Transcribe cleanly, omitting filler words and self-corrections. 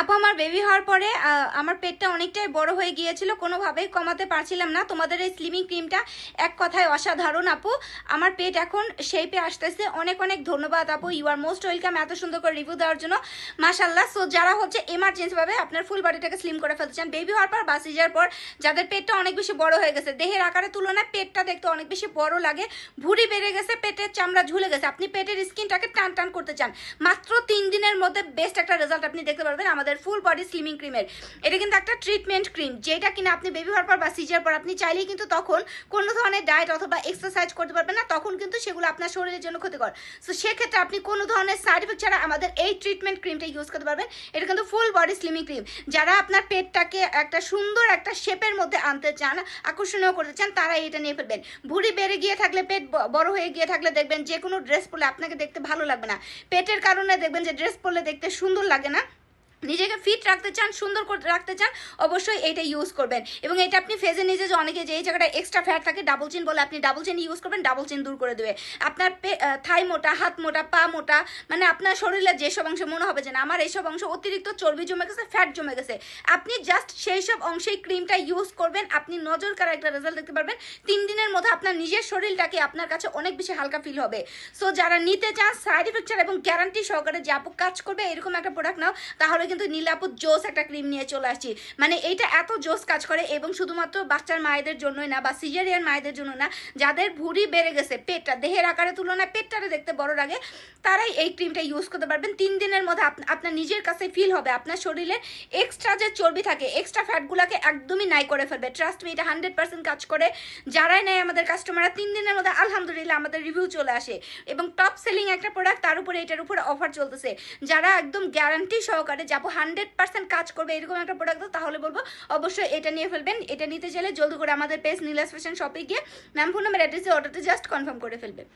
আপু আমার বেবি হওয়ার পরে আমার পেটটা অনেকটাই বড় হয়ে গিয়েছিল, কোনোভাবেই কমাতে পারছিলাম না। তোমাদের এই স্লিমিং ক্রিমটা এক কথায় অসাধারণ আপু। আমার পেট এখন শেপে আসতেছে। অনেক অনেক ধন্যবাদ আপু, ইউ আর মোস্ট ওয়েলকাম এত সুন্দর করে রিভিউ দেওয়ার জন্য, মাশাল্লাহ। সো যারা হচ্ছে এমার্জেন্সি ভাবে আপনার ফুল বডিটাকে স্লিম করে ফেলতে চান বেবি হওয়ার পর বা সিজার পর, যাদের পেটটা অনেক বেশি বড় হয়ে গেছে, দেহের আকারের তুলনায় পেটটা দেখতে অনেক বেশি বড় লাগে, ভুঁড়ি বেড়ে গেছে, পেটের চামড়া ঝুলে গেছে, আপনি পেটের স্কিনটাকে টান টান করতে চান, মাত্র 3 দিনের মধ্যে বেস্ট একটা রেজাল্ট আপনি দেখতে পারবেন আমাদের ফুল বডি স্লিমিং ক্রিমের। এটা কিন্তু একটা ট্রিটমেন্ট ক্রিম, যেটা কিনা আপনি বেবি হওয়ার পর বা সিজার পর আপনি চাইলেই কিন্তু তখন কোনো ধরনের ডায়েট অথবা এক্সারসাইজ করতে পারবেন না, তখন কিন্তু সেগুলো আপনার শরীরের জন্য ক্ষতিকর। সো সেক্ষেত্রে আপনি কোনো ধরনের সাইড এফেক্ট ছাড়া আমাদের এই ট্রিটমেন্ট ক্রিমটা ইউজ করতে পারবেন। এটা কিন্তু ফুল বডি স্লিমিং ক্রিম। যারা আপনার পেটটাকে একটা সুন্দর একটা শেপের মধ্যে আনতে চান, আকর্ষণীয় করতে চান, তারা এটা নিয়ে ফেলবেন। ভুঁড়ি বেড়ে গিয়ে থাকলে, পেট বড় হয়ে গিয়ে থাকলে দেখবেন যে কোনো ড্রেস পরলে আপনাকে দেখতে ভালো লাগবে না। পেটের কারণে দেখবেন যে ড্রেস পরলে দেখতে সুন্দর লাগে না। নিজেকে ফিট রাখতে চান, সুন্দর করে রাখতে চান, অবশ্যই এটা ইউজ করবেন। এবং এটা আপনি ফেজে নিজে যে অনেকে যে এই জায়গাটা এক্সট্রা ফ্যাট থাকে ডাবল চিন বলে, আপনি ডাবল চিন ইউজ করবেন, ডাবল চিন দূর করে দেবে। আপনার থাই মোটা, হাত মোটা, পা মোটা, মানে আপনার শরীরের যেসব অংশে মনে হবে যে না আমার এইসব অংশ অতিরিক্ত চর্বি জমে গেছে, ফ্যাট জমে গেছে, আপনি জাস্ট সেই সব অংশেই ক্রিমটা ইউজ করবেন, আপনি নজর কাড়া একটা রেজাল্ট দেখতে পারবেন। 3 দিনের মধ্যে আপনার নিজের শরীরটাকে আপনার কাছে অনেক বেশি হালকা ফিল হবে। সো যারা নিতে চান সাইড এফেক্ট ছাড়া এবং গ্যারান্টি সহকারে যে আপু কাজ করবে এরকম একটা প্রোডাক্ট নাও, তাহলে কিন্তু নীলা আপু জোস একটা ক্রিম নিয়ে চলে আসছি। মানে এইটা এত জোস কাজ করে, এবং শুধুমাত্র বাচ্চার মায়েদের জন্যই না বা সিজারিয়ান মায়েদের জন্য না, যাদের ভুঁড়ি বেড়ে গেছে, পেটটা দেহের আকারের তুলনায় পেটটারে দেখতে বড় লাগে, তারাই এই ক্রিমটা ইউজ করতে পারবেন। 3 দিনের মধ্যে আপনার নিজের কাছে ফিল হবে আপনার শরীরে এক্সট্রা যে চর্বি থাকে, এক্সট্রা ফ্যাটগুলোকে একদমই নাই করে ফেলবে। ট্রাস্ট মি, এটা 100% কাজ করে। যারাই নেয় আমাদের কাস্টমাররা 3 দিনের মধ্যে আলহামদুলিল্লাহ আমাদের রিভিউ চলে আসে, এবং টপ সেলিং একটা প্রোডাক্ট, তার উপরে এটার উপরে অফার চলতেছে। যারা একদম গ্যারান্টি সহকারে যাবো 100% কাজ করবে এরকম একটা প্রোডাক্ট, তাহলে বলবো অবশ্যই এটা নিয়ে ফেলবেন। এটা নিতে চাইলে জলদি করে আমাদের পেজ নীলাস ফ্যাশন শপে গিয়ে নাম, ফোন নাম্বার, অ্যাড্রেসে অর্ডারটা জাস্ট কনফার্ম করে ফেলবেন।